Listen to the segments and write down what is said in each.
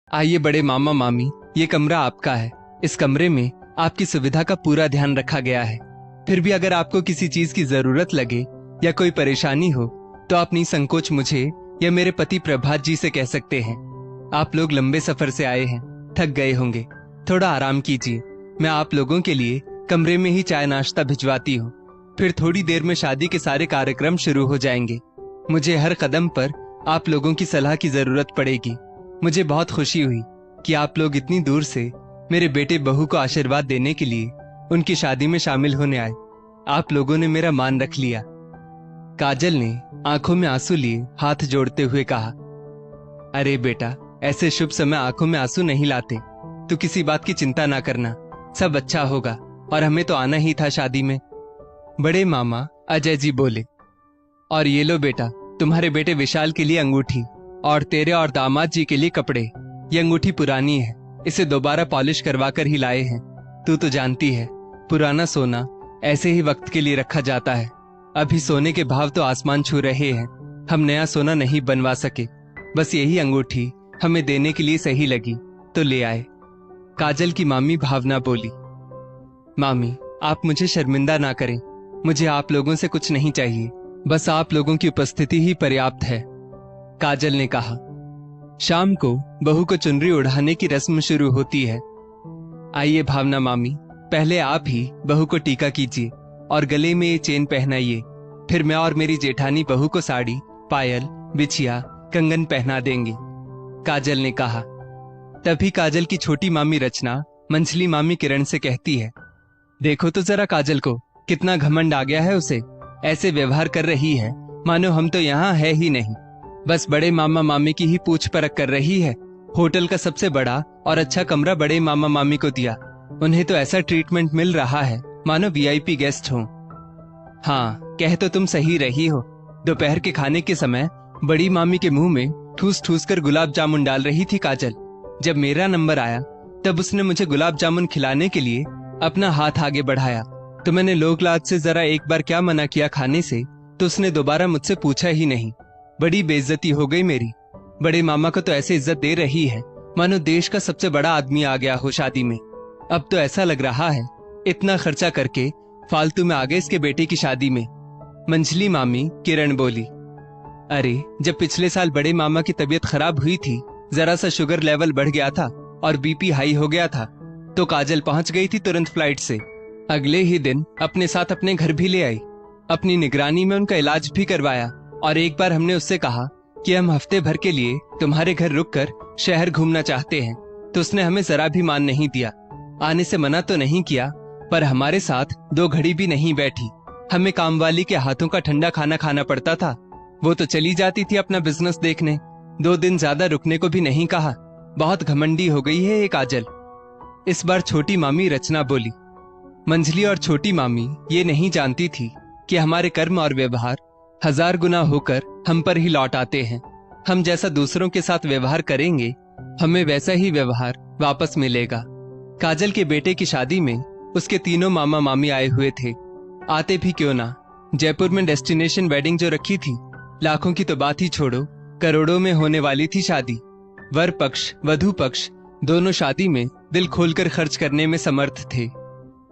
आइए बड़े मामा मामी, ये कमरा आपका है। इस कमरे में आपकी सुविधा का पूरा ध्यान रखा गया है। फिर भी अगर आपको किसी चीज की जरूरत लगे या कोई परेशानी हो तो आप निसंकोच मुझे या मेरे पति प्रभात जी से कह सकते हैं। आप लोग लंबे सफर से आए हैं, थक गए होंगे, थोड़ा आराम कीजिए। मैं आप लोगों के लिए कमरे में ही चाय नाश्ता भिजवाती हूँ। फिर थोड़ी देर में शादी के सारे कार्यक्रम शुरू हो जाएंगे। मुझे हर कदम पर आप लोगों की सलाह की जरूरत पड़ेगी। मुझे बहुत खुशी हुई कि आप लोग इतनी दूर से मेरे बेटे बहू को आशीर्वाद देने के लिए उनकी शादी में शामिल होने आए। आप लोगों ने मेरा मान रख लिया। काजल ने आंखों में आंसू लिए हाथ जोड़ते हुए कहा, अरे बेटा, ऐसे शुभ समय आंखों में आंसू नहीं लाते। तू किसी बात की चिंता ना करना, सब अच्छा होगा और हमें तो आना ही था शादी में। बड़े मामा अजय जी बोले, और ये लो बेटा, तुम्हारे बेटे विशाल के लिए अंगूठी और तेरे और दामाद जी के लिए कपड़े। ये अंगूठी पुरानी है, इसे दोबारा पॉलिश करवा कर ही लाए हैं। तू तो जानती है, पुराना सोना ऐसे ही वक्त के लिए रखा जाता है। अभी सोने के भाव तो आसमान छू रहे हैं। हम नया सोना नहीं बनवा सके, बस यही अंगूठी हमें देने के लिए सही लगी तो ले आए। काजल की मामी भावना बोली, मामी आप मुझे शर्मिंदा ना करें। मुझे आप लोगों से कुछ नहीं चाहिए, बस आप लोगों की उपस्थिति ही पर्याप्त है। काजल ने कहा। शाम को बहू को चुनरी उड़ाने की रस्म शुरू होती है। आइए भावना मामी, पहले आप ही बहू को टीका कीजिए और गले में ये चेन पहनाइए। फिर मैं और मेरी जेठानी बहू को साड़ी, पायल, बिछिया, कंगन पहना देंगे। काजल ने कहा। तभी काजल की छोटी मामी रचना मंझली मामी किरण से कहती है, देखो तो जरा काजल को, कितना घमंड आ गया है उसे। ऐसे व्यवहार कर रही है मानो हम तो यहाँ है ही नहीं। बस बड़े मामा मामी की ही पूछ परख कर रही है। होटल का सबसे बड़ा और अच्छा कमरा बड़े मामा मामी को दिया। उन्हें तो ऐसा ट्रीटमेंट मिल रहा है मानो वीआईपी गेस्ट हो। हाँ, कह तो तुम सही रही हो। दोपहर के खाने के समय बड़ी मामी के मुंह में ठूस ठूस कर गुलाब जामुन डाल रही थी काजल। जब मेरा नंबर आया तब उसने मुझे गुलाब जामुन खिलाने के लिए अपना हाथ आगे बढ़ाया तो मैंने लोक लाज से जरा एक बार क्या मना किया खाने से, तो उसने दोबारा मुझसे पूछा ही नहीं। बड़ी बेइज्जती हो गई मेरी। बड़े मामा को तो ऐसे इज्जत दे रही है मानो देश का सबसे बड़ा आदमी आ गया हो शादी में। अब तो ऐसा लग रहा है इतना खर्चा करके फालतू में आ गए इसके बेटे की शादी में। मंझली मामी किरण बोली, अरे जब पिछले साल बड़े मामा की तबीयत खराब हुई थी, जरा सा शुगर लेवल बढ़ गया था और बीपी हाई हो गया था, तो काजल पहुंच गई थी तुरंत फ्लाइट से। अगले ही दिन अपने साथ अपने घर भी ले आई। अपनी निगरानी में उनका इलाज भी करवाया और एक बार हमने उससे कहा कि हम हफ्ते भर के लिए तुम्हारे घर रुककर शहर घूमना चाहते हैं, तो उसने हमें जरा भी मान नहीं दिया। आने से मना तो नहीं किया, पर हमारे साथ 2 घड़ी भी नहीं बैठी। हमें कामवाली के हाथों का ठंडा खाना खाना पड़ता था। वो तो चली जाती थी अपना बिजनेस देखने। 2 दिन ज्यादा रुकने को भी नहीं कहा। बहुत घमंडी हो गई है ये काजल। इस बार छोटी मामी रचना बोली। मंझली और छोटी मामी ये नहीं जानती थी कि हमारे कर्म और व्यवहार 1000 गुना होकर हम पर ही लौट आते हैं। हम जैसा दूसरों के साथ व्यवहार करेंगे, हमें वैसा ही व्यवहार वापस मिलेगा। काजल के बेटे की शादी में उसके तीनों मामा मामी आए हुए थे। आते भी क्यों ना, जयपुर में डेस्टिनेशन वेडिंग जो रखी थी, लाखों की तो बात ही छोड़ो, करोड़ों में होने वाली थी शादी। वर पक्ष वधू पक्ष दोनों शादी में दिल खोलकर खर्च करने में समर्थ थे।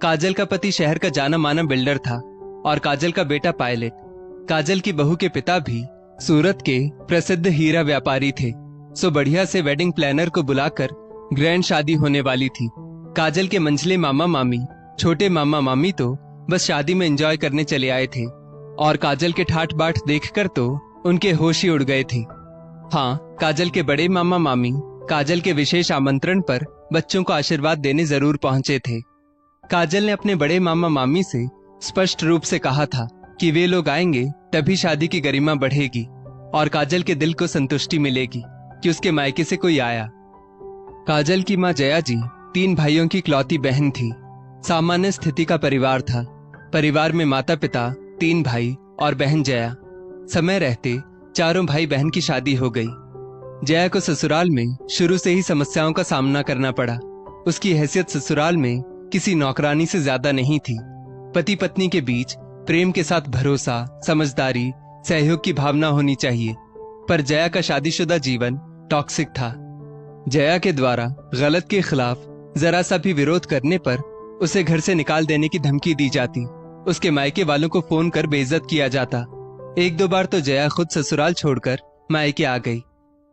काजल का पति शहर का जाना माना बिल्डर था और काजल का बेटा पायलट। काजल की बहू के पिता भी सूरत के प्रसिद्ध हीरा व्यापारी थे। सो बढ़िया से वेडिंग प्लानर को बुलाकर ग्रैंड शादी होने वाली थी। काजल के मंझले मामा मामी, छोटे मामा मामी तो बस शादी में एंजॉय करने चले आए थे और काजल के ठाट बाट देखकर तो उनके होश ही उड़ गए थे। हाँ, काजल के बड़े मामा मामी काजल के विशेष आमंत्रण पर बच्चों को आशीर्वाद देने जरूर पहुंचे थे। काजल ने अपने बड़े मामा मामी से स्पष्ट रूप से कहा था कि वे लोग आएंगे तभी शादी की गरिमा बढ़ेगी और काजल के दिल को संतुष्टि मिलेगी कि उसके मायके से कोई आया। काजल की माँ जया जी 3 भाइयों की इकलौती बहन थी। सामान्य स्थिति का परिवार था। परिवार में माता पिता, 3 भाई और बहन जया। समय रहते चारों भाई बहन की शादी हो गई। जया को ससुराल में शुरू से ही समस्याओं का सामना करना पड़ा। उसकी हैसियत ससुराल में किसी नौकरानी से ज्यादा नहीं थी। पति पत्नी के बीच प्रेम के साथ भरोसा, समझदारी, सहयोग की भावना होनी चाहिए, पर जया का शादीशुदा जीवन टॉक्सिक था। जया के द्वारा गलत के खिलाफ जरा सा भी विरोध करने पर उसे घर से निकाल देने की धमकी दी जाती। उसके मायके वालों को फोन कर बेइज्जत किया जाता। एक दो बार तो जया खुद ससुराल छोड़कर मायके आ गई,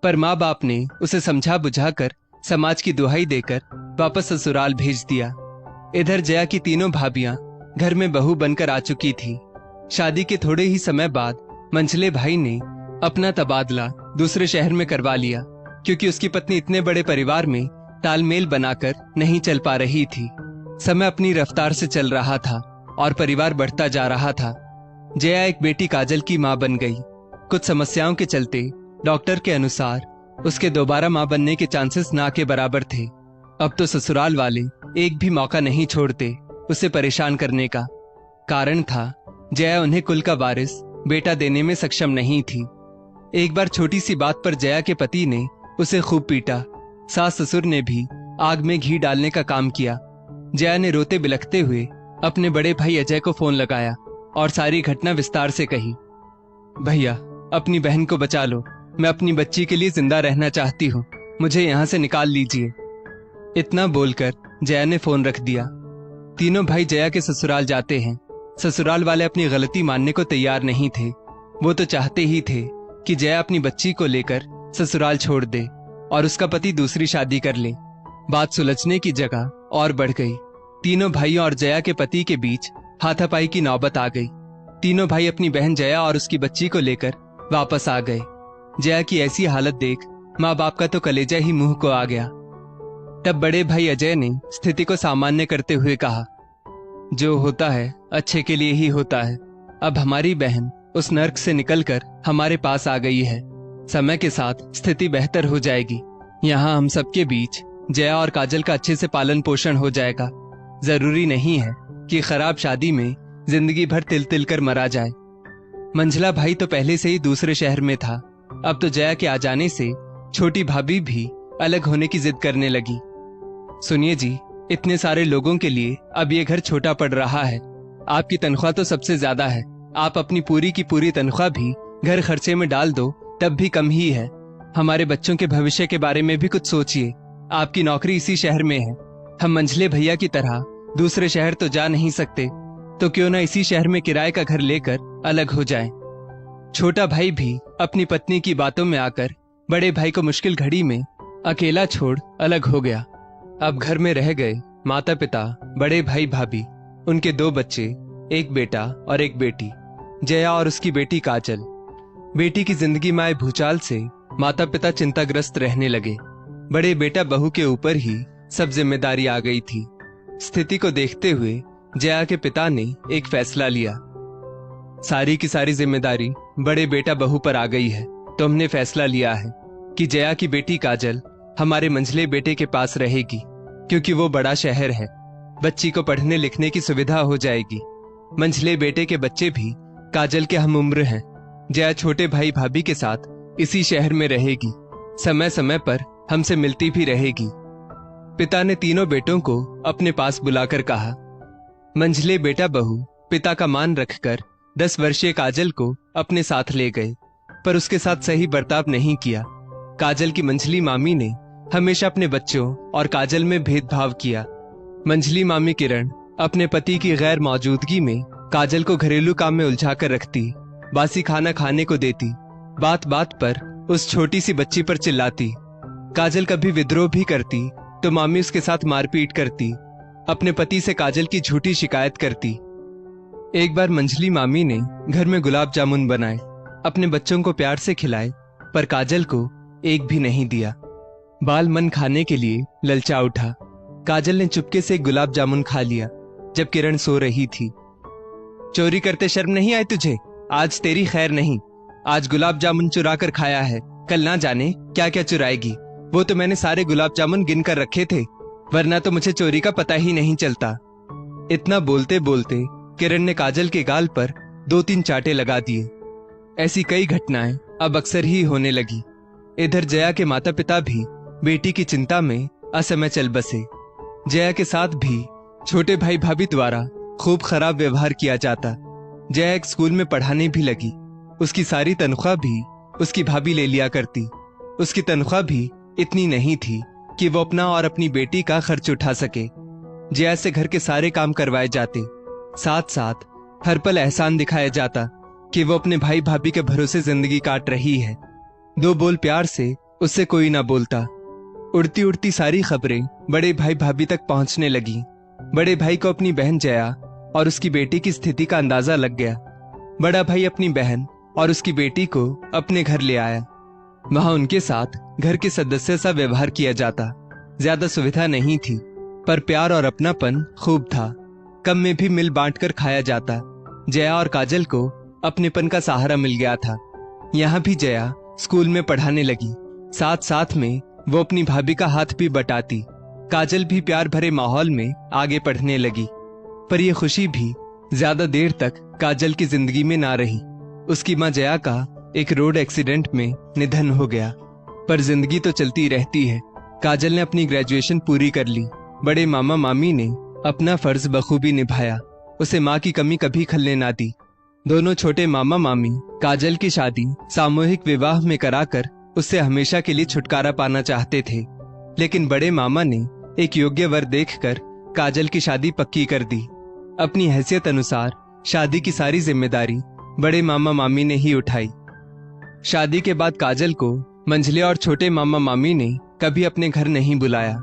पर माँ बाप ने उसे समझा बुझाकर समाज की दुहाई देकर वापस ससुराल भेज दिया। इधर जया की तीनों भाभियां घर में बहू बनकर आ चुकी थी। शादी के थोड़े ही समय बाद मंझले भाई ने अपना तबादला दूसरे शहर में करवा लिया, क्योंकि उसकी पत्नी इतने बड़े परिवार में तालमेल बनाकर नहीं चल पा रही थी। समय अपनी रफ्तार से चल रहा था और परिवार बढ़ता जा रहा था। जया एक बेटी काजल की मां बन गई। कुछ समस्याओं के चलते डॉक्टर के अनुसार उसके दोबारा मां बनने के चांसेस ना के बराबर थे। अब तो ससुराल वाले एक भी मौका नहीं छोड़ते उसे परेशान करने का। कारण था जया उन्हें कुल का वारिस बेटा देने में सक्षम नहीं थी। एक बार छोटी सी बात पर जया के पति ने उसे खूब पीटा। सास ससुर ने भी आग में घी डालने का काम किया। जया ने रोते बिलखते हुए अपने बड़े भाई अजय को फोन लगाया और सारी घटना विस्तार से कही। भैया, अपनी बहन को बचा लो, मैं अपनी बच्ची के लिए जिंदा रहना चाहती हूँ, मुझे यहाँ से निकाल लीजिए। इतना बोलकर जया ने फोन रख दिया। तीनों भाई जया के ससुराल जाते हैं। ससुराल वाले अपनी गलती मानने को तैयार नहीं थे। वो तो चाहते ही थे कि जया अपनी बच्ची को लेकर ससुराल छोड़ दे और उसका पति दूसरी शादी कर ले। बात सुलझने की जगह और बढ़ गई। तीनों भाइयों और जया के पति के बीच हाथापाई की नौबत आ गई। तीनों भाई अपनी बहन जया और उसकी बच्ची को लेकर वापस आ गए। जया की ऐसी हालत देख माँ बाप का तो कलेजा ही मुंह को आ गया। तब बड़े भाई अजय ने स्थिति को सामान्य करते हुए कहा, जो होता है अच्छे के लिए ही होता है। अब हमारी बहन उस नर्क से निकलकर हमारे पास आ गई है। समय के साथ स्थिति बेहतर हो जाएगी। यहाँ हम सबके बीच जया और काजल का अच्छे से पालन पोषण हो जाएगा। जरूरी नहीं है कि खराब शादी में जिंदगी भर तिल तिल कर मरा जाए। मंझला भाई तो पहले से ही दूसरे शहर में था। अब तो जया के आ जाने से छोटी भाभी भी अलग होने की जिद करने लगी। सुनिए जी, इतने सारे लोगों के लिए अब ये घर छोटा पड़ रहा है। आपकी तनख्वाह तो सबसे ज्यादा है। आप अपनी पूरी की पूरी तनख्वाह भी घर खर्चे में डाल दो तब भी कम ही है। हमारे बच्चों के भविष्य के बारे में भी कुछ सोचिए। आपकी नौकरी इसी शहर में है। हम मंझले भैया की तरह दूसरे शहर तो जा नहीं सकते, तो क्यों ना इसी शहर में किराए का घर लेकर अलग हो जाएं। छोटा भाई भी अपनी पत्नी की बातों में आकर बड़े भाई को मुश्किल घड़ी में अकेला छोड़ अलग हो गया। अब घर में रह गए माता पिता, बड़े भाई भाभी, उनके 2 बच्चे, एक बेटा और एक बेटी, जया और उसकी बेटी काजल। बेटी की जिंदगी में आए भूचाल से माता पिता चिंताग्रस्त रहने लगे। बड़े बेटा बहू के ऊपर ही सब जिम्मेदारी आ गई थी। स्थिति को देखते हुए जया के पिता ने एक फैसला लिया। सारी की सारी जिम्मेदारी बड़े बेटा बहू पर आ गई है, तो हमने फैसला लिया है कि जया की बेटी काजल हमारे मंझले बेटे के पास रहेगी, क्योंकि वो बड़ा शहर है। बच्ची को पढ़ने लिखने की सुविधा हो जाएगी। मंझले बेटे के बच्चे भी काजल के हम उम्र हैं। जया छोटे भाई भाभी के साथ इसी शहर में रहेगी। समय समय पर हमसे मिलती भी रहेगी। पिता ने तीनों बेटों को अपने पास बुलाकर कहा। मंझले बेटा बहू पिता का मान रखकर 10 वर्षीय काजल को अपने साथ ले गए, पर उसके साथ सही बर्ताव नहीं किया। काजल की मंझली मामी ने हमेशा अपने बच्चों और काजल में भेदभाव किया। मंझली मामी किरण अपने पति की गैर मौजूदगी में काजल को घरेलू काम में उलझा कर रखती, बासी खाना खाने को देती, बात बात पर उस छोटी सी बच्ची पर चिल्लाती। काजल कभी विद्रोह भी करती तो मामी उसके साथ मारपीट करती, अपने पति से काजल की झूठी शिकायत करती। एक बार मंझली मामी ने घर में गुलाब जामुन बनाए, अपने बच्चों को प्यार से खिलाए, पर काजल को एक भी नहीं दिया। बाल मन खाने के लिए ललचा उठा। काजल ने चुपके से एक गुलाब जामुन खा लिया जब किरण सो रही थी। चोरी करते शर्म नहीं आई तुझे? आज तेरी खैर नहीं। आज गुलाब जामुन चुरा कर खाया है, कल ना जाने क्या क्या चुराएगी। वो तो मैंने सारे गुलाब जामुन गिन कर रखे थे, वरना तो मुझे चोरी का पता ही नहीं चलता। इतना बोलते बोलते किरण ने काजल के गाल पर 2-3 चाटे लगा दिए। ऐसी कई घटनाएं अब अक्सर ही होने लगी। इधर जया के माता पिता भी बेटी की चिंता में असमय चल बसे। जया के साथ भी छोटे भाई भाभी द्वारा खूब खराब व्यवहार किया जाता। जया एक स्कूल में पढ़ाने भी लगी। उसकी सारी तनख्वाह भी उसकी भाभी ले लिया करती। उसकी तनख्वाह भी इतनी नहीं थी कि वो अपना और अपनी बेटी का खर्च उठा सके। जया से घर के सारे काम करवाए जाते, साथ साथ हर पल एहसान दिखाया जाता कि वो अपने भाई भाभी के भरोसे जिंदगी काट रही है। दो बोल प्यार से उससे कोई ना बोलता। उड़ती उड़ती सारी खबरें बड़े भाई भाभी तक पहुंचने लगी। बड़े भाई को अपनी बहन जया और उसकी बेटी की स्थिति का अंदाजा लग गया। बड़ा भाई अपनी बहन और उसकी बेटी को अपने घर ले आया। वहां उनके साथ घर के सदस्य सा व्यवहार किया जाता। ज्यादा सुविधा नहीं थी, पर प्यार और अपनापन खूब था। कम में भी मिल बांट कर खाया जाता। जया और काजल को अपनेपन का सहारा मिल गया था। यहाँ भी जया स्कूल में पढ़ाने लगी, साथ साथ में वो अपनी भाभी का हाथ भी बटाती। काजल भी प्यार भरे माहौल में आगे पढ़ने लगी। पर यह खुशी भी ज्यादा देर तक काजल की जिंदगी में ना रही। उसकी माँ जया का एक रोड एक्सीडेंट में निधन हो गया। पर जिंदगी तो चलती रहती है। काजल ने अपनी ग्रेजुएशन पूरी कर ली। बड़े मामा मामी ने अपना फर्ज बखूबी निभाया। उसे माँ की कमी कभी खलने ना दी। दोनों छोटे मामा मामी काजल की शादी सामूहिक विवाह में कराकर उससे हमेशा के लिए छुटकारा पाना चाहते थे, लेकिन बड़े मामा ने एक योग्य वर देखकर काजल की शादी पक्की कर दी। अपनी हैसियत अनुसार शादी की सारी जिम्मेदारी बड़े मामा मामी ने ही उठाई। शादी के बाद काजल को मंझले और छोटे मामा मामी ने कभी अपने घर नहीं बुलाया।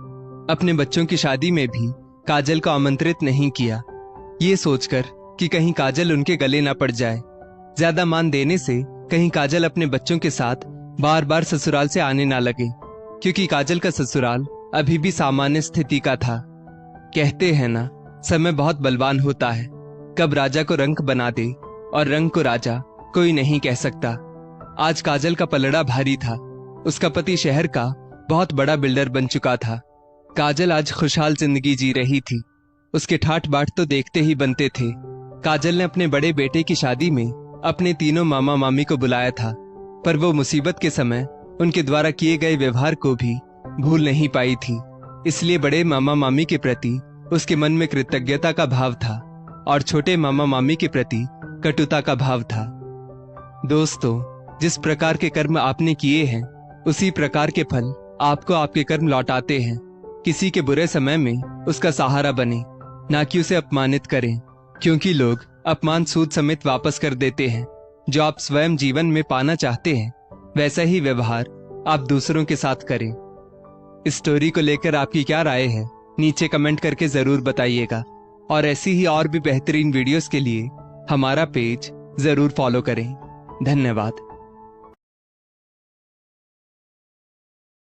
अपने बच्चों की शादी में भी काजल को आमंत्रित नहीं किया, ये सोचकर कि कहीं काजल उनके गले ना पड़ जाए। ज्यादा मान देने से कहीं काजल अपने बच्चों के साथ बार बार ससुराल से आने ना लगे, क्योंकि काजल का ससुराल अभी भी सामान्य स्थिति का था। कहते हैं ना, समय बहुत बलवान होता है, कब राजा को रंक बना दे और रंग को राजा कोई नहीं कह सकता। आज काजल का पलड़ा भारी था। उसका पति शहर का बहुत बड़ा बिल्डर बन चुका था। काजल आज खुशहाल जिंदगी जी रही थी। उसके ठाठ बाट तो देखते ही बनते थे। काजल ने अपने बड़े बेटे की शादी में अपने तीनों मामा मामी को बुलाया था, पर वो मुसीबत के समय उनके द्वारा किए गए व्यवहार को भी भूल नहीं पाई थी। इसलिए बड़े मामा मामी के प्रति उसके मन में कृतज्ञता का भाव था और छोटे मामा मामी के प्रति कटुता का भाव था। दोस्तों, जिस प्रकार के कर्म आपने किए हैं, उसी प्रकार के फल आपको आपके कर्म लौटाते हैं। किसी के बुरे समय में उसका सहारा बने, ना कि उसे अपमानित करें, क्योंकि लोग अपमान सूद समेत वापस कर देते हैं। जो आप स्वयं जीवन में पाना चाहते हैं, वैसा ही व्यवहार आप दूसरों के साथ करें। इस स्टोरी को लेकर आपकी क्या राय है, नीचे कमेंट करके जरूर बताइएगा। और ऐसी ही और भी बेहतरीन वीडियोस के लिए हमारा पेज जरूर फॉलो करें। धन्यवाद।